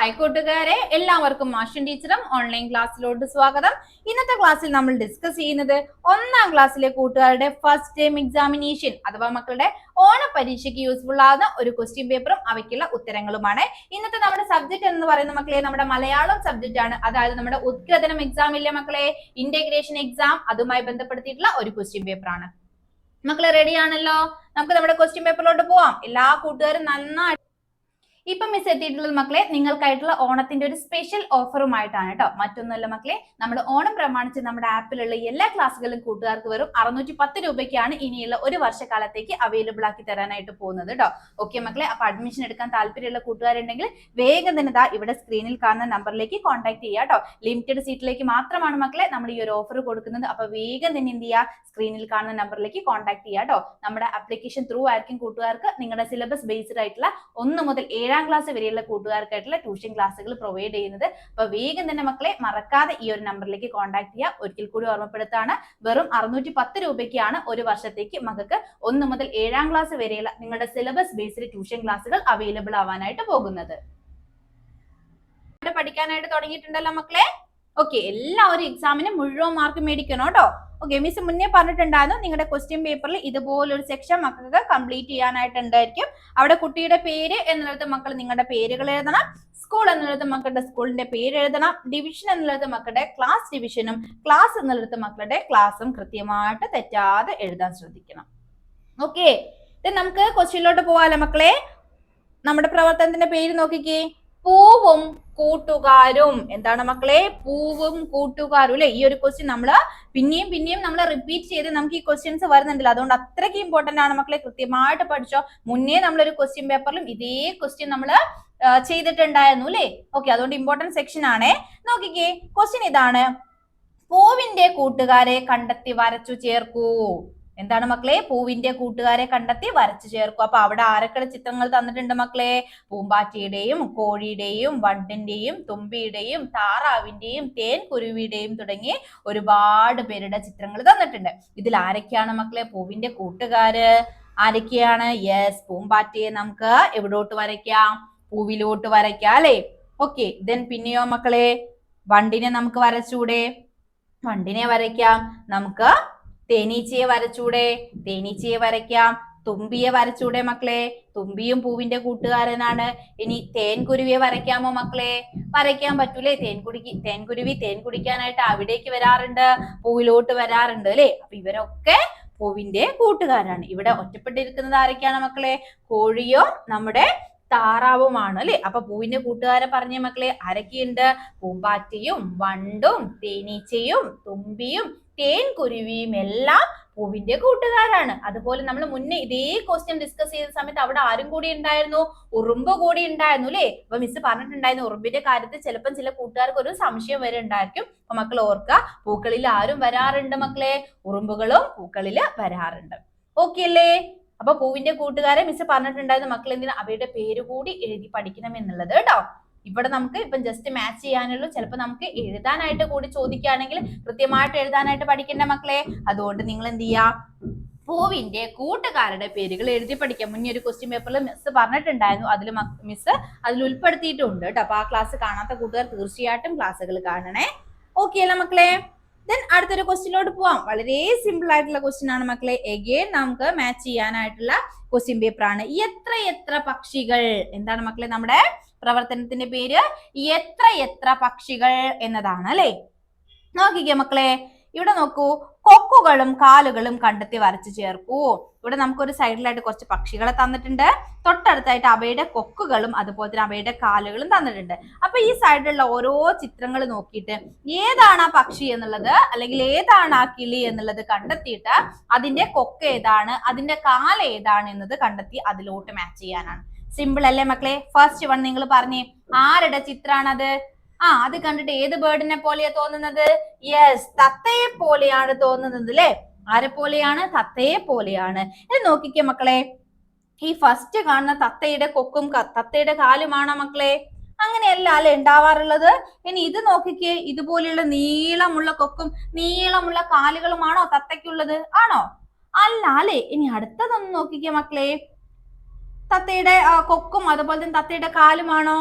Hi കൂട്ടുകാരെ, എല്ലാവർക്കും മാഷൻ ടീച്ചറും ഓൺലൈൻ ക്ലാസ്സിലോട്ട് സ്വാഗതം. ഇന്നത്തെ ക്ലാസ്സിൽ നമ്മൾ ഡിസ്കസ് ചെയ്യുന്നത് 1ാം ക്ലാസ്സിലെ കൂട്ടുകാരുടെ ഫസ്റ്റ് ടൈം എക്സാമിനേഷൻ അഥവാ മക്കളുടെ ഓണ പരീക്ഷയ്ക്ക് യൂസ്ഫുൾ ആകുന്ന ഒരു ക്വസ്റ്റ്യൻ പേപ്പറും അവയ്ക്കുള്ള ഉത്തരങ്ങളുമാണ്. ഇന്നത്തെ നമ്മുടെ സബ്ജക്ട് എന്ന് പറയുന്ന മക്കളെ നമ്മുടെ മലയാളം സബ്ജക്റ്റ് ആണ്. അതായത് നമ്മുടെ ഉദ്ഗ്രഥനം എക്സാം ഇല്ലേ മക്കളെ, ഇന്റഗ്രേഷൻ എക്സാം, അതുമായി ബന്ധപ്പെടുത്തിയിട്ടുള്ള ഒരു ക്വസ്റ്റ്യൻ പേപ്പർ ആണ്. മക്കളെ റെഡി ആണല്ലോ? നമുക്ക് നമ്മുടെ ക്വസ്റ്റ്യൻ പേപ്പറിലോട്ട് പോവാം. എല്ലാ കൂട്ടുകാരും നന്നായി ഇപ്പൊ മിസ് എത്തിയിട്ടുള്ളത് മക്കളെ നിങ്ങൾക്കായിട്ടുള്ള ഓണത്തിന്റെ ഒരു സ്പെഷ്യൽ ഓഫറുമായിട്ടാണ് കേട്ടോ. മറ്റൊന്നുമല്ല മക്കളെ, നമ്മൾ ഓണം പ്രമാണിച്ച് നമ്മുടെ ആപ്പിലുള്ള എല്ലാ ക്ലാസ്സുകളും കൂട്ടുകാർക്ക് വെറും 610 രൂപയ്ക്കാണ് ഇനിയുള്ള ഒരു വർഷക്കാലത്തേക്ക് അവൈലബിൾ ആക്കി തരാനായിട്ട് പോകുന്നത് കേട്ടോ. ഓക്കെ മക്കളെ, അപ്പൊ അഡ്മിഷൻ എടുക്കാൻ താല്പര്യമുള്ള കൂട്ടുകാരുണ്ടെങ്കിൽ വേഗം തന്നെ ദാ ഇവിടെ സ്ക്രീനിൽ കാണുന്ന നമ്പറിലേക്ക് കോൺടാക്ട് ചെയ്യുക കേട്ടോ. ലിമിറ്റഡ് സീറ്റിലേക്ക് മാത്രമാണ് മക്കളെ നമ്മൾ ഈ ഒരു ഓഫർ കൊടുക്കുന്നത്. അപ്പൊ വേഗം തന്നെ എന്ത് ചെയ്യുക, സ്ക്രീനിൽ കാണുന്ന നമ്പറിലേക്ക് കോൺടാക്ട് ചെയ്യുക കേട്ടോ. നമ്മുടെ ആപ്ലിക്കേഷൻ ത്രൂ ആയിരിക്കും കൂട്ടുകാർക്ക് നിങ്ങളുടെ സിലബസ് ബേസ്ഡ് ആയിട്ടുള്ള 1 മുതൽ 7ാം ക്ലാസ് വരെയുള്ള കൂട്ടുകാർക്കായിട്ടുള്ള ട്യൂഷൻ ക്ലാസ്സുകൾ പ്രൊവൈഡ് ചെയ്യുന്നത്. അപ്പൊ വേഗം തന്നെ മക്കളെ മറക്കാതെ ഈ ഒരു നമ്പറിലേക്ക് കോൺടാക്ട് ചെയ്യുക. ഒരിക്കൽ കൂടി ഓർമ്മപ്പെടുത്താണ്, വെറും 610 രൂപയ്ക്കാണ് ഒരു വർഷത്തേക്ക് മക്കൾക്ക് 1 മുതൽ 7ാം ക്ലാസ് വരെയുള്ള നിങ്ങളുടെ സിലബസ് ബേസ്ഡ് ട്യൂഷൻ ക്ലാസ്സുകൾ അവൈലബിൾ ആവാനായിട്ട് പോകുന്നത്. പഠിക്കാനായിട്ട് തുടങ്ങിയിട്ടുണ്ടല്ലോ മക്കളെ. ഓക്കെ, എല്ലാവരും എക്സാമിന് മുഴുവൻ മാർക്ക് മേടിക്കണം കേട്ടോ. ഓക്കെ, മിസ് മുന്നേ പറഞ്ഞിട്ടുണ്ടായിരുന്നു നിങ്ങളുടെ ക്വസ്റ്റ്യൻ പേപ്പറിൽ ഇതുപോലൊരു സെക്ഷൻ മക്കൾക്ക് കംപ്ലീറ്റ് ചെയ്യാനായിട്ടുണ്ടായിരിക്കും. അവിടെ കുട്ടിയുടെ പേര് എന്നുള്ളത് മക്കൾ നിങ്ങളുടെ പേരുകൾ എഴുതണം, സ്കൂൾ എന്നുള്ളത് മക്കളുടെ സ്കൂളിന്റെ പേര് എഴുതണം, ഡിവിഷൻ എന്നുള്ളത് മക്കളുടെ ക്ലാസ് ഡിവിഷനും, ക്ലാസ് എന്നുള്ളത് മക്കളുടെ ക്ലാസ്സും കൃത്യമായിട്ട് തെറ്റാതെ എഴുതാൻ ശ്രദ്ധിക്കണം. ഓക്കെ, നമുക്ക് ക്വസ്റ്റ്യനിലോട്ട് പോവാലോ മക്കളെ. നമ്മുടെ പ്രവർത്തനത്തിന്റെ പേര് നോക്കിക്കേ, പൂവും കൂട്ടുകാരും. എന്താണ് മക്കളെ? പൂവും കൂട്ടുകാരും അല്ലെ. ഈ ഒരു ക്വസ്റ്റ്യൻ നമ്മള് പിന്നെയും നമ്മൾ റിപ്പീറ്റ് ചെയ്ത് നമുക്ക് ഈ ക്വസ്റ്റ്യൻസ് വരുന്നുണ്ടല്ലോ, അതുകൊണ്ട് അത്രയ്ക്ക് ഇമ്പോർട്ടന്റ് ആണ് മക്കളെ. കൃത്യമായിട്ട് പഠിച്ചോ. മുന്നേ നമ്മളൊരു ക്വസ്റ്റ്യൻ പേപ്പറിലും ഇതേ ക്വസ്റ്റ്യൻ നമ്മൾ ചെയ്തിട്ടുണ്ടായിരുന്നു അല്ലെ. ഓക്കെ, അതുകൊണ്ട് ഇമ്പോർട്ടന്റ് സെക്ഷൻ ആണ്. നോക്കിക്കേ, ക്വസ്റ്റ്യൻ ഇതാണ്: പൂവിന്റെ കൂട്ടുകാരെ കണ്ടെത്തി വരച്ചു ചേർക്കൂ. എന്താണ് മക്കളെ? പൂവിന്റെ കൂട്ടുകാരെ കണ്ടെത്തി വരച്ചു ചേർക്കും. അപ്പൊ അവിടെ ആരൊക്കെ ചിത്രങ്ങൾ തന്നിട്ടുണ്ട് മക്കളെ? പൂമ്പാറ്റയുടെയും കോഴിയുടെയും വണ്ടിന്റെയും തുമ്പിയുടെയും താറാവിന്റെയും തേൻകുരുവിയുടെയും തുടങ്ങി ഒരുപാട് പേരുടെ ചിത്രങ്ങൾ തന്നിട്ടുണ്ട്. ഇതിൽ ആരൊക്കെയാണ് മക്കളെ പൂവിന്റെ കൂട്ടുകാര്? ആരൊക്കെയാണ്? യെസ്, പൂമ്പാറ്റയെ നമുക്ക് എവിടോട്ട് വരയ്ക്കാം? പൂവിലോട്ട് വരയ്ക്കാം അല്ലെ. ഓക്കെ, ദെൻ പിന്നെയോ മക്കളെ, വണ്ടിനെ നമുക്ക് വരച്ചൂടെ? വണ്ടിനെ വരയ്ക്കാം. നമുക്ക് തേനീച്ചയെ വരച്ചൂടെ? തേനീച്ചയെ വരയ്ക്കാം. തുമ്പിയെ വരച്ചൂടെ മക്കളെ? തുമ്പിയും പൂവിന്റെ കൂട്ടുകാരനാണ്. ഇനി തേൻകുരുവിയെ വരയ്ക്കാമോ മക്കളെ? വരയ്ക്കാൻ പറ്റൂലേ? തേൻകുരുവി തേൻ കുടിക്കാനായിട്ട് അവിടേക്ക് വരാറുണ്ട്, പൂവിലോട്ട് വരാറുണ്ട് അല്ലെ. അപ്പൊ ഇവരൊക്കെ പൂവിന്റെ കൂട്ടുകാരാണ്. ഇവിടെ ഒറ്റപ്പെട്ടിരിക്കുന്നത് ആരൊക്കെയാണ് മക്കളെ? കോഴിയോ നമ്മുടെ താറാവുമാണ് അല്ലെ. അപ്പൊ പൂവിന്റെ കൂട്ടുകാരെ പറഞ്ഞ മക്കളെ ആരൊക്കെയുണ്ട്? പൂമ്പാറ്റയും വണ്ടും തേനീച്ചയും തുമ്പിയും തേൻകുരുവിയും എല്ലാം പൂവിന്റെ കൂട്ടുകാരാണ്. അതുപോലെ നമ്മൾ മുന്നേ ഇതേ ക്വസ്റ്റ്യൻ ഡിസ്കസ് ചെയ്ത സമയത്ത് അവിടെ ആരും കൂടി ഉണ്ടായിരുന്നു? ഉറുമ്പ് കൂടി ഉണ്ടായിരുന്നു അല്ലെ. അപ്പൊ മിസ് പറഞ്ഞിട്ടുണ്ടായിരുന്നു ഉറുമ്പിന്റെ കാര്യത്തിൽ ചിലപ്പം ചില കൂട്ടുകാർക്ക് ഒരു സംശയം വരെ ഉണ്ടായിരിക്കും. അപ്പൊ മക്കൾ ഓർക്കുക, പൂക്കളിൽ ആരും വരാറുണ്ട് മക്കളെ? ഉറുമ്പുകളും പൂക്കളിൽ വരാറുണ്ട്. ഓക്കെ അല്ലേ? അപ്പൊ പൂവിന്റെ കൂട്ടുകാരെ മിസ് പറഞ്ഞിട്ടുണ്ടായിരുന്നു മക്കൾ എന്തിനാ അവയുടെ പേര് കൂടി എഴുതി പഠിക്കണം എന്നുള്ളത് കേട്ടോ. ഇവിടെ നമുക്ക് ഇപ്പം ജസ്റ്റ് മാച്ച് ചെയ്യാനുള്ളൂ. ചിലപ്പോൾ നമുക്ക് എഴുതാനായിട്ട് കൂടി ചോദിക്കുകയാണെങ്കിൽ കൃത്യമായിട്ട് എഴുതാനായിട്ട് പഠിക്കണ്ട മക്കളെ. അതുകൊണ്ട് നിങ്ങൾ എന്ത് ചെയ്യാ, പൂവിന്റെ കൂട്ടുകാരുടെ പേരുകൾ എഴുതി പഠിക്കാം. മുന്നേ ഒരു ക്വസ്റ്റ്യൻ പേപ്പറിൽ മിസ് പറഞ്ഞിട്ടുണ്ടായിരുന്നു, അതിൽ മിസ് അതിൽ ഉൾപ്പെടുത്തിയിട്ടുണ്ട് കേട്ടോ. അപ്പൊ ആ ക്ലാസ് കാണാത്ത കൂട്ടുകാർ തീർച്ചയായിട്ടും ക്ലാസ്സുകൾ കാണണേ. ഓക്കെ അല്ല മക്കളെ? ദെൻ അടുത്തൊരു ക്വസ്റ്റ്യനിലോട്ട് പോവാം. വളരെ സിമ്പിൾ ആയിട്ടുള്ള ക്വസ്റ്റ്യൻ ആണ് മക്കളെ. എഗെയിൻ നമുക്ക് മാച്ച് ചെയ്യാനായിട്ടുള്ള ക്വസ്റ്റ്യൻ പേപ്പർ ആണ്. എത്ര പക്ഷികൾ. എന്താണ് മക്കളെ നമ്മുടെ പ്രവർത്തനത്തിന്റെ പേര്? എത്ര പക്ഷികൾ എന്നതാണ് അല്ലെ. നോക്കിക്കേ മക്കളെ, ഇവിടെ നോക്കൂ, കൊക്കുകളും കാലുകളും കണ്ടെത്തി വരച്ചു ചേർക്കൂ. ഇവിടെ നമുക്കൊരു സൈഡിലായിട്ട് കുറച്ച് പക്ഷികളെ തന്നിട്ടുണ്ട്, തൊട്ടടുത്തായിട്ട് അവയുടെ കൊക്കുകളും അതുപോലെ തന്നെ അവയുടെ കാലുകളും തന്നിട്ടുണ്ട്. അപ്പൊ ഈ സൈഡിലുള്ള ഓരോ ചിത്രങ്ങൾ നോക്കിയിട്ട് ഏതാണ് ആ പക്ഷി എന്നുള്ളത് അല്ലെങ്കിൽ ഏതാണ് ആ കിളി എന്നുള്ളത് കണ്ടെത്തിയിട്ട് അതിന്റെ കൊക്ക് ഏതാണ് അതിന്റെ കാല് ഏതാണ് എന്നത് കണ്ടെത്തി അതിലോട്ട് മാച്ച് ചെയ്യാനാണ്. സിമ്പിൾ അല്ലേ മക്കളെ? ഫസ്റ്റ് വൺ നിങ്ങൾ പറഞ്ഞേ, ആരുടെ ചിത്രാണത്? അത് കണ്ടിട്ട് ഏത് ബേർഡിനെ പോലെയാ തോന്നുന്നത്? യെസ്, തത്തയെ പോലെയാണ് തോന്നുന്നത് അല്ലെ. ആരെ പോലെയാണ്? തത്തയെ പോലെയാണ്. ഇത് നോക്കിക്കേ മക്കളെ, ഈ ഫസ്റ്റ് കാണുന്ന തത്തയുടെ കൊക്കും തത്തയുടെ കാലുമാണോ മക്കളെ? അങ്ങനെയല്ല അല്ലെ ഉണ്ടാവാറുള്ളത്. ഇനി ഇത് നോക്കിക്കേ, ഇതുപോലെയുള്ള നീളമുള്ള കൊക്കും നീളമുള്ള കാലുകളുമാണോ തത്തയ്ക്കുള്ളത്? ആണോ? അല്ല അല്ലെ. ഇനി അടുത്തതൊന്ന് നോക്കിക്കേ മക്കളെ, തത്തയുടെ കൊക്കും അതുപോലെ തന്നെ തത്തയുടെ കാലുമാണോ?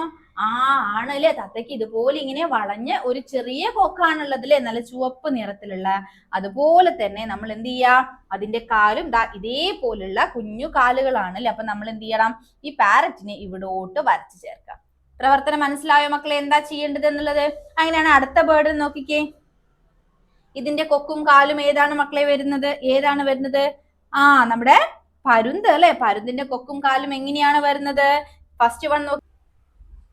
ആണല്ലേ, തത്തയ്ക്ക് ഇതുപോലെ ഇങ്ങനെ വളഞ്ഞ ഒരു ചെറിയ കൊക്കാണുള്ളത് അല്ലെ, നല്ല ചുവപ്പ് നിറത്തിലുള്ള. അതുപോലെ തന്നെ നമ്മൾ എന്ത് ചെയ്യാ, അതിന്റെ കാലും ഇതേപോലുള്ള കുഞ്ഞു കാലുകളാണ് അല്ലെ. അപ്പൊ നമ്മൾ എന്ത് ചെയ്യണം, ഈ പാരറ്റിനെ ഇവിടോട്ട് വരച്ചു ചേർക്കാം. പ്രവർത്തനം മനസ്സിലായോ മക്കളെ, എന്താ ചെയ്യേണ്ടത് എന്നുള്ളത്? അങ്ങനെയാണ് അടുത്ത ബേർഡ് നോക്കിക്കേ. ഇതിന്റെ കൊക്കും കാലും ഏതാണ് മക്കളെ വരുന്നത്? ഏതാണ് വരുന്നത്? നമ്മുടെ പരുന്ത് അല്ലെ. പരുന്തിന്റെ കൊക്കും കാലും എങ്ങനെയാണ് വരുന്നത്? ഫസ്റ്റ് വൺ നോക്കി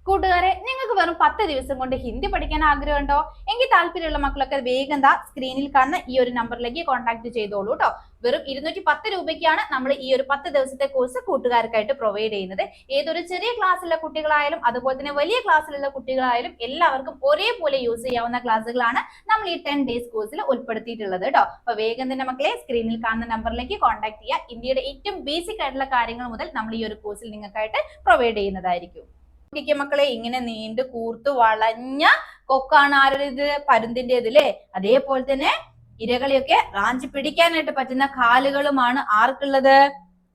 കൂട്ടുകാരെ, നിങ്ങൾക്ക് വെറും 10 ദിവസം കൊണ്ട് ഹിന്ദി പഠിക്കാൻ ആഗ്രഹമുണ്ടോ? എങ്കിൽ താല്പര്യമുള്ള മക്കളൊക്കെ വേഗം സ്ക്രീനിൽ കാണുന്ന ഈ ഒരു നമ്പറിലേക്ക് കോൺടാക്ട് ചെയ്തോളൂ കേട്ടോ. വെറും 210 രൂപയ്ക്കാണ് നമ്മൾ ഈ ഒരു 10 ദിവസത്തെ കോഴ്സ് കൂട്ടുകാർക്കായിട്ട് പ്രൊവൈഡ് ചെയ്യുന്നത്. ഏതൊരു ചെറിയ ക്ലാസ്സിലുള്ള കുട്ടികളായാലും അതുപോലെ തന്നെ വലിയ ക്ലാസ്സിലുള്ള കുട്ടികളായാലും എല്ലാവർക്കും ഒരേപോലെ യൂസ് ചെയ്യാവുന്ന ക്ലാസ്സുകളാണ് നമ്മൾ ഈ 10 ഡേയ്സ് കോഴ്സിൽ ഉൾപ്പെടുത്തിയിട്ടുള്ളത് കേട്ടോ. അപ്പൊ വേഗം തന്നെ മക്കളെ സ്ക്രീനിൽ കാണുന്ന നമ്പറിലേക്ക് കോൺടാക്ട് ചെയ്യുക. ഇന്ത്യയുടെ ഏറ്റവും ബേസിക് ആയിട്ടുള്ള കാര്യങ്ങൾ മുതൽ നമ്മൾ ഈ ഒരു കോഴ്സിൽ നിങ്ങൾക്കായിട്ട് പ്രൊവൈഡ് ചെയ്യുന്നതായിരിക്കും. മക്കളെ, ഇങ്ങനെ നീണ്ടു കൂർത്തു വളഞ്ഞ കൊക്കാണ് ആരുടേത്? പരുന്തിൻ്റെത് അല്ലേ. അതേപോലെ തന്നെ ഇരകളെയൊക്കെ റാഞ്ചി പിടിക്കാനായിട്ട് പറ്റുന്ന കാലുകളുമാണ് ആർക്കുള്ളത്?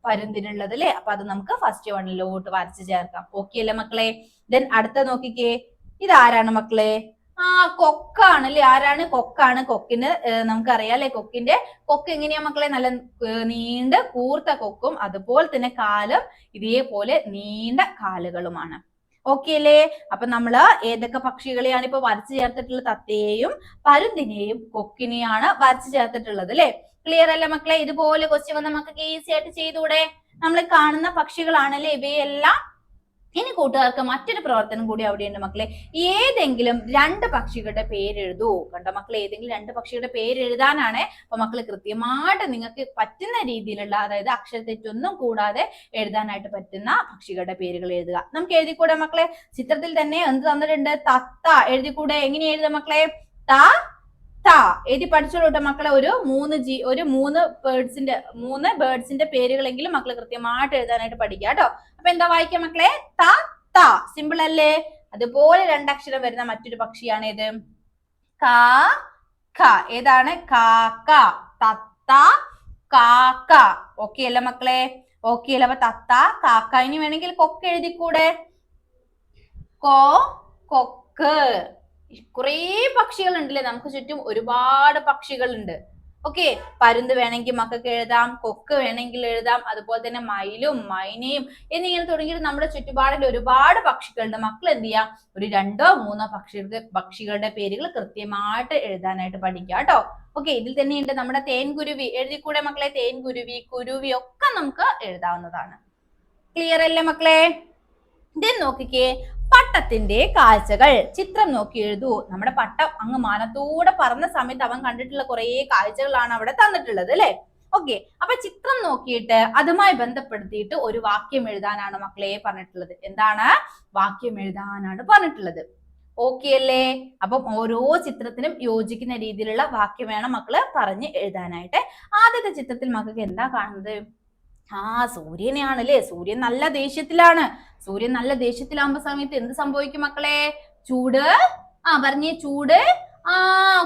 പരുന്തിനുള്ളത് അല്ലെ. അപ്പൊ അത് നമുക്ക് ഫസ്റ്റ് വണ്ണിലോട്ട് വരച്ചു ചേർക്കാം. ഓക്കെ അല്ലേ മക്കളെ? ദെൻ അടുത്ത നോക്കിക്കേ, ഇതാരാണ് മക്കളെ? കൊക്കാണ് അല്ലെ. ആരാണ്? കൊക്കാണ്. കൊക്കിന് നമുക്കറിയാം അല്ലെ, കൊക്ക് എങ്ങനെയാ മക്കളെ? നല്ല നീണ്ട കൂർത്ത കൊക്കും അതുപോലെ തന്നെ കാലും ഇതേപോലെ നീണ്ട കാലുകളുമാണ്. ഓക്കെ അല്ലേ? അപ്പൊ നമ്മള് ഏതൊക്കെ പക്ഷികളെയാണ് ഇപ്പൊ വരച്ചു ചേർത്തിട്ടുള്ളത്? തത്തയെയും പരുന്തിനെയും കൊക്കിനെയാണ് വരച്ചു ചേർത്തിട്ടുള്ളത് അല്ലെ. ക്ലിയർ അല്ലേ മക്കളെ? ഇതുപോലെ ക്വസ്റ്റ്യൻ വന്നാൽ നമുക്ക് ഈസി ആയിട്ട് ചെയ്തൂടെ? നമ്മൾ കാണുന്ന പക്ഷികളാണല്ലേ ഇവയെല്ലാം. ഇനി കൂട്ടുകാർക്ക് മറ്റൊരു പ്രവർത്തനം കൂടി അവിടെയുണ്ട് മക്കളെ. ഏതെങ്കിലും 2 പക്ഷികളുടെ പേര് എഴുതൂ. കണ്ടോ മക്കളെ, ഏതെങ്കിലും 2 പക്ഷികളുടെ പേര് എഴുതാനാണ്. അപ്പൊ മക്കള് കൃത്യമായിട്ട് നിങ്ങൾക്ക് പറ്റുന്ന രീതിയിലുള്ള, അതായത് അക്ഷരത്തെറ്റൊന്നും കൂടാതെ എഴുതാനായിട്ട് പറ്റുന്ന പക്ഷികളുടെ പേരുകൾ എഴുതുക. നമുക്ക് എഴുതിക്കൂടെ മക്കളെ? ചിത്രത്തിൽ തന്നെ എന്ത് തന്നിട്ടുണ്ട്? തത്ത. എഴുതിക്കൂടെ? എങ്ങനെ എഴുതുക മക്കളെ? എഴുതി പഠിച്ചോളൂ കേട്ടോ മക്കളെ. ഒരു 3 ബേർഡ്സിന്റെ പേരുകളെങ്കിലും മക്കള് കൃത്യമായിട്ട് എഴുതാനായിട്ട് പഠിക്കുക കേട്ടോ. അപ്പൊ എന്താ വായിക്കാം മക്കളെ? സിമ്പിൾ അല്ലേ? അതുപോലെ 2 അക്ഷരം വരുന്ന മറ്റൊരു പക്ഷിയാണ് ഇത്. ഏതാണ്? കാക്ക. തത്ത, കാക്ക. ഓക്കെ അല്ലേ മക്കളെ? ഓക്കെ അല്ലേ? അപ്പൊ തത്ത, കാക്ക. ഇനി വേണമെങ്കിൽ കൊക്ക് എഴുതിക്കൂടെ? കൊക്ക്. കുറേ പക്ഷികൾ ഉണ്ടല്ലേ നമുക്ക് ചുറ്റും, ഒരുപാട് പക്ഷികളുണ്ട്. ഓക്കെ, പരുന്ത് വേണമെങ്കിൽ മക്കൾക്ക് എഴുതാം, കൊക്ക് വേണമെങ്കിൽ എഴുതാം, അതുപോലെ തന്നെ മയിലും മൈനയും എന്നിങ്ങനെ തുടങ്ങിയിട്ട് നമ്മുടെ ചുറ്റുപാടിൽ ഒരുപാട് പക്ഷികളുണ്ട്. മക്കൾ എന്ത് ചെയ്യാം? ഒരു 2-3 പക്ഷികളുടെ പേരുകൾ കൃത്യമായിട്ട് എഴുതാനായിട്ട് പഠിക്കുക കേട്ടോ. ഓക്കെ, ഇതിൽ തന്നെയുണ്ട് നമ്മുടെ തേൻകുരുവി. എഴുതിക്കൂടെ മക്കളെ? തേൻകുരുവി, കുരുവി ഒക്കെ നമുക്ക് എഴുതാവുന്നതാണ്. ക്ലിയർ അല്ലേ മക്കളെ? ഇത് നോക്കിക്കേ, പട്ടത്തിന്റെ കാഴ്ചകൾ. ചിത്രം നോക്കി എഴുതൂ. നമ്മുടെ പട്ടം അങ്ങ് മാനത്തോടെ പറന്ന സമയത്ത് അവൻ കണ്ടിട്ടുള്ള കുറെ കാഴ്ചകളാണ് അവിടെ തന്നിട്ടുള്ളത് അല്ലെ. ഓക്കെ, അപ്പൊ ചിത്രം നോക്കിയിട്ട് അതുമായി ബന്ധപ്പെടുത്തിയിട്ട് ഒരു വാക്യം എഴുതാനാണ് മക്കളെ പറഞ്ഞിട്ടുള്ളത്. എന്താണ്? വാക്യം എഴുതാനാണ് പറഞ്ഞിട്ടുള്ളത്. ഓക്കെ അല്ലേ? അപ്പം ഓരോ ചിത്രത്തിനും യോജിക്കുന്ന രീതിയിലുള്ള വാക്യം വേണം മക്കള് പറഞ്ഞ് എഴുതാനായിട്ട്. ആദ്യത്തെ ചിത്രത്തിൽ മക്കൾക്ക് എന്താ കാണുന്നത്? സൂര്യനെയാണ് അല്ലേ. സൂര്യൻ നല്ല ദേഷ്യത്തിലാണ്. സൂര്യൻ നല്ല ദേഷ്യത്തിലാകുമ്പോ സമയത്ത് എന്ത് സംഭവിക്കും മക്കളെ? ചൂട്. പറഞ്ഞേ, ചൂട്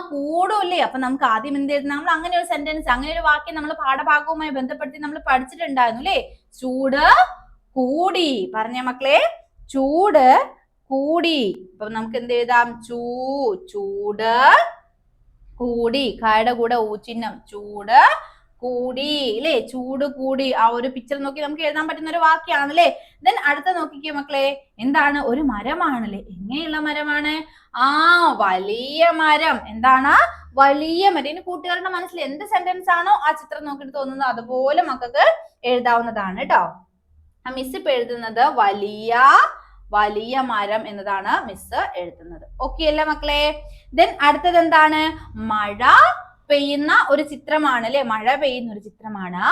കൂടും അല്ലേ. അപ്പൊ നമുക്ക് ആദ്യം എന്ത് എഴുതണം? നമ്മൾ അങ്ങനെ ഒരു സെന്റൻസ്, അങ്ങനെ ഒരു വാക്യം നമ്മൾ പാഠഭാഗവുമായി ബന്ധപ്പെടുത്തി നമ്മൾ പഠിച്ചിട്ടുണ്ടായിരുന്നു അല്ലേ. ചൂട് കൂടി. പറഞ്ഞ മക്കളെ, ചൂട് കൂടി. അപ്പൊ നമുക്ക് എന്ത് എഴുതാം? ചൂട് കൂടി. കായുടെ കൂടെ ഊച്ചിഹ്നം. ചൂട് കൂടി അല്ലേ. ചൂട് കൂടി. ആ ഒരു പിക്ചർ നോക്കി നമുക്ക് എഴുതാൻ പറ്റുന്ന ഒരു വാക്യാണ് അല്ലേ. ദെൻ അടുത്ത നോക്കിക്കേ മക്കളെ, എന്താണ്? ഒരു മരമാണല്ലേ. എങ്ങനെയുള്ള മരമാണ്? വലിയ മരം. എന്താണ്? വലിയ മരം. ഇനി കൂട്ടുകാരുടെ മനസ്സിൽ എന്ത് സെന്റൻസ് ആണോ ആ ചിത്രം നോക്കിയിട്ട് തോന്നുന്നത് അതുപോലെ മക്കൾക്ക് എഴുതാവുന്നതാണ് കേട്ടോ. മിസ് ഇപ്പൊ എഴുതുന്നത് വലിയ മരം എന്നതാണ് മിസ് എഴുതുന്നത്. ഓക്കെ അല്ലേ മക്കളെ? ദെൻ അടുത്തത് എന്താണ്? മഴ പെയ്യുന്ന ഒരു ചിത്രമാണ് അല്ലെ. മഴ പെയ്യുന്ന ഒരു ചിത്രമാണ്.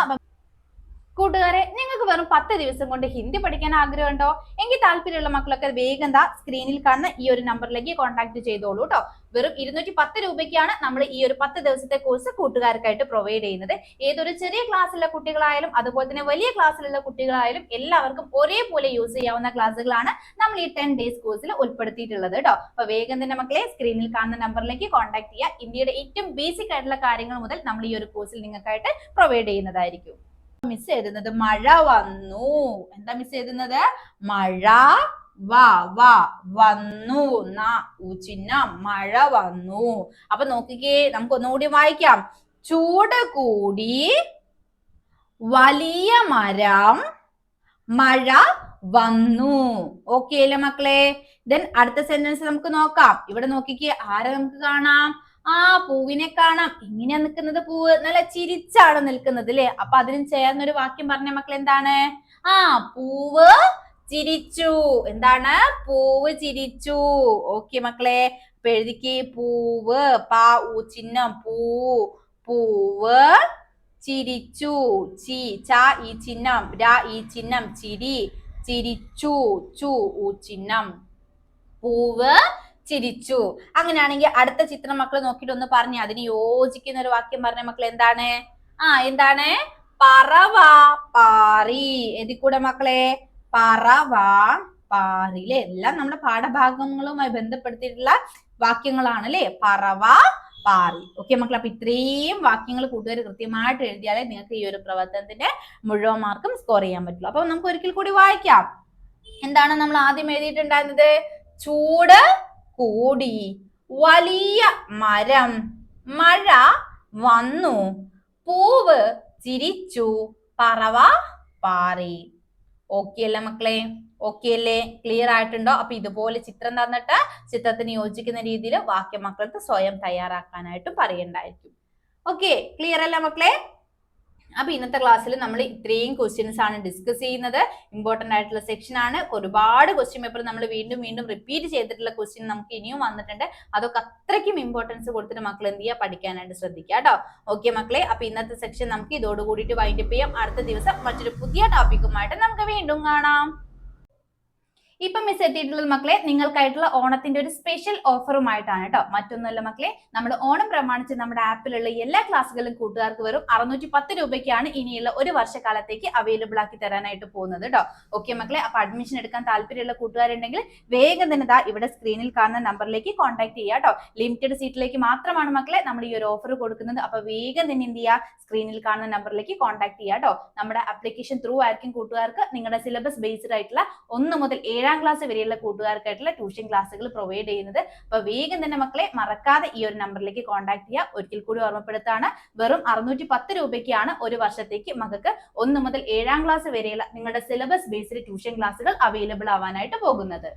കൂട്ടുകാരെ, നിങ്ങൾക്ക് വെറും 10 ദിവസം കൊണ്ട് ഹിന്ദി പഠിക്കാൻ ആഗ്രഹമുണ്ടോ? എങ്കിൽ താല്പര്യമുള്ള മക്കളൊക്കെ വേഗം സ്ക്രീനിൽ കാണുന്ന ഈ ഒരു നമ്പറിലേക്ക് കോൺടാക്ട് ചെയ്തോളൂ കേട്ടോ. വെറും 210 രൂപയ്ക്കാണ് നമ്മൾ ഈ ഒരു 10 ദിവസത്തെ കോഴ്സ് കൂട്ടുകാർക്കായിട്ട് പ്രൊവൈഡ് ചെയ്യുന്നത്. ഏതൊരു ചെറിയ ക്ലാസ്സിലുള്ള കുട്ടികളായാലും അതുപോലെ തന്നെ വലിയ ക്ലാസ്സിലുള്ള കുട്ടികളായാലും എല്ലാവർക്കും ഒരേപോലെ യൂസ് ചെയ്യാവുന്ന ക്ലാസ്സുകളാണ് നമ്മൾ ഈ 10 ഡേയ്സ് കോഴ്സിൽ ഉൾപ്പെടുത്തിയിട്ടുള്ളത് കേട്ടോ. അപ്പൊ വേഗം തന്നെ മക്കളെ സ്ക്രീനിൽ കാണുന്ന നമ്പറിലേക്ക് കോൺടാക്ട് ചെയ്യുക. ഇന്ത്യയുടെ ഏറ്റവും ബേസിക് ആയിട്ടുള്ള കാര്യങ്ങൾ മുതൽ നമ്മൾ ഈ ഒരു കോഴ്സിൽ നിങ്ങൾക്കായിട്ട് പ്രൊവൈഡ് ചെയ്യുന്നതായിരിക്കും. മിസ് എഴുതുന്നത് മഴ വന്നു. എന്താ മിസ് എഴുതുന്നത്? മഴ വാ വാ വന്നു ന ചിഹ്നം മഴ വന്നു. അപ്പൊ നോക്കിക്കേ, നമുക്ക് ഒന്നുകൂടി വായിക്കാം. ചൂട് കൂടി വലിയ മരം മഴ വന്നു. ഓക്കെ അല്ലേ മക്കളെ? ദെൻ അടുത്ത സെന്റൻസ് നമുക്ക് നോക്കാം. ഇവിടെ നോക്കിക്കേ, ആരെ നമുക്ക് കാണാം? പൂവിനെ കാണാം. എങ്ങനെയാ നിൽക്കുന്നത്? പൂവ് നല്ല ചിരിച്ചാണ് നിൽക്കുന്നത് അല്ലെ? അപ്പൊ അതിന് ചേർന്നൊരു വാക്യം പറഞ്ഞ മക്കൾ എന്താണ്? പൂവ് ചിരിച്ചു. എന്താണ്? പൂവ് ചിരിച്ചു. ഓക്കെ മക്കളെ, അപ്പൊ എഴുതിക്കേ, പൂവ് ചിഹ്നം പൂ, പൂവ് ചിരിച്ചു. ഈ ചിഹ്നം ഈ ചിഹ്നം ചിരി, ചിരിച്ചു ചിഹ്നം പൂവ് ചിരിച്ചു. അങ്ങനെയാണെങ്കിൽ അടുത്ത ചിത്രം മക്കൾ നോക്കിയിട്ട് ഒന്ന് പറഞ്ഞേ, അതിന് യോജിക്കുന്ന ഒരു വാക്യം പറഞ്ഞ മക്കൾ എന്താണ്? എന്താണ്? പറവ പാറി. എതിക്കൂടെ മക്കളെ? പറവ പാറി. അല്ലെ? എല്ലാം നമ്മുടെ പാഠഭാഗങ്ങളുമായി ബന്ധപ്പെടുത്തിയിട്ടുള്ള വാക്യങ്ങളാണ് അല്ലെ? പറവ പാറി. ഓക്കെ മക്കളെ, അപ്പൊ ഇത്രയും വാക്യങ്ങൾ കൂട്ടുകാർ കൃത്യമായിട്ട് എഴുതിയാലേ നിങ്ങൾക്ക് ഈ ഒരു പ്രവർത്തനത്തിന്റെ മുഴുവൻ മാർക്കും സ്കോർ ചെയ്യാൻ പറ്റുള്ളൂ. അപ്പൊ നമുക്ക് ഒരിക്കൽ കൂടി വായിക്കാം. എന്താണ് നമ്മൾ ആദ്യം എഴുതിയിട്ടുണ്ടായിരുന്നത്? ചൂട് കൂടി വലിയ മരം മഴ വന്നു, പൂവ് ചിരിച്ചു, പറവ പാറി. ഓക്കെ അല്ലേ മക്കളെ? ഓക്കെ അല്ലേ? ക്ലിയർ ആയിട്ടുണ്ടോ? അപ്പൊ ഇതുപോലെ ചിത്രം തന്നിട്ട് ചിത്രത്തിന് യോജിക്കുന്ന രീതിയിൽ വാക്യം മക്കൾക്ക് സ്വയം തയ്യാറാക്കാനായിട്ട് പറയണ്ടായിരിക്കും. ഓക്കെ, ക്ലിയർ അല്ല മക്കളെ? അപ്പൊ ഇന്നത്തെ ക്ലാസ്സിൽ നമ്മൾ ഇത്രയും ക്വസ്റ്റ്യൻസ് ആണ് ഡിസ്കസ് ചെയ്യുന്നത്. ഇമ്പോർട്ടന്റ് ആയിട്ടുള്ള സെക്ഷൻ ആണ്. ഒരുപാട് ക്വസ്റ്റ്യൻ പേപ്പർ നമ്മൾ വീണ്ടും വീണ്ടും റിപ്പീറ്റ് ചെയ്തിട്ടുള്ള ക്വസ്റ്റ്യൻ നമുക്ക് ഇനിയും വന്നിട്ടുണ്ട്. അതൊക്കെ അത്രയ്ക്കും ഇമ്പോർട്ടൻസ് കൊടുത്തിട്ട് മക്കൾ എന്ത് ചെയ്യുക? പഠിക്കാനായിട്ട് ശ്രദ്ധിക്കുക കേട്ടോ. ഓക്കെ മക്കളെ, അപ്പൊ ഇന്നത്തെ സെക്ഷൻ നമുക്ക് ഇതോട് കൂടിയിട്ട് വൈൻഡപ്പ് ചെയ്യാം. അടുത്ത ദിവസം മറ്റൊരു പുതിയ ടോപ്പിക്കുമായിട്ട് നമുക്ക് വീണ്ടും കാണാം. ഇപ്പൊ മിസ് എത്തിയിട്ടുള്ളത് മക്കളെ നിങ്ങൾക്കായിട്ടുള്ള ഓണത്തിന്റെ ഒരു സ്പെഷ്യൽ ഓഫറുമായിട്ടാണ് കേട്ടോ. മറ്റൊന്നുമല്ല മക്കളെ, നമ്മുടെ ഓണം പ്രമാണിച്ച് നമ്മുടെ ആപ്പിലുള്ള എല്ലാ ക്ലാസ്സുകളും കൂട്ടുകാർക്ക് വെറും 610 രൂപയ്ക്കാണ് ഇനിയുള്ള ഒരു വർഷക്കാലത്തേക്ക് അവൈലബിൾ ആക്കി തരാനായിട്ട് പോകുന്നത് കേട്ടോ. ഓക്കെ മക്കളെ, അപ്പൊ അഡ്മിഷൻ എടുക്കാൻ താല്പര്യമുള്ള കൂട്ടുകാരുണ്ടെങ്കിൽ വേഗം തന്നെ ഇവിടെ സ്ക്രീനിൽ കാണുന്ന നമ്പറിലേക്ക് കോൺടാക്ട് ചെയ്യുക കേട്ടോ. ലിമിറ്റഡ് സീറ്റിലേക്ക് മാത്രമാണ് മക്കളെ നമ്മൾ ഈ ഒരു ഓഫർ കൊടുക്കുന്നത്. അപ്പൊ വേഗം തന്നെ എന്ത് ചെയ്യുക? സ്ക്രീനിൽ കാണുന്ന നമ്പറിലേക്ക് കോൺടാക്ട് ചെയ്യുക കേട്ടോ. നമ്മുടെ ആപ്ലിക്കേഷൻ ത്രൂ ആയിരിക്കും കൂട്ടുകാർക്ക് നിങ്ങളുടെ സിലബസ് ബേസ്ഡ് ആയിട്ടുള്ള 1 മുതൽ 7ാം ക്ലാസ് വരെയുള്ള കൂട്ടുകാർക്കായിട്ടുള്ള ട്യൂഷൻ ക്ലാസ്സുകൾ പ്രൊവൈഡ് ചെയ്യുന്നത്. അപ്പൊ വേഗം തന്നെ മക്കളെ മറക്കാതെ ഈ ഒരു നമ്പറിലേക്ക് കോൺടാക്ട് ചെയ്യുക. ഒരിക്കൽ കൂടി ഓർമ്മപ്പെടുത്താണ്, വെറും 610 രൂപയ്ക്കാണ് ഒരു വർഷത്തേക്ക് മക്കൾക്ക് 1 മുതൽ 7ാം ക്ലാസ് വരെയുള്ള നിങ്ങളുടെ സിലബസ് ബേസ്ഡ് ട്യൂഷൻ ക്ലാസ്സുകൾ അവൈലബിൾ ആവാനായിട്ട് പോകുന്നത്.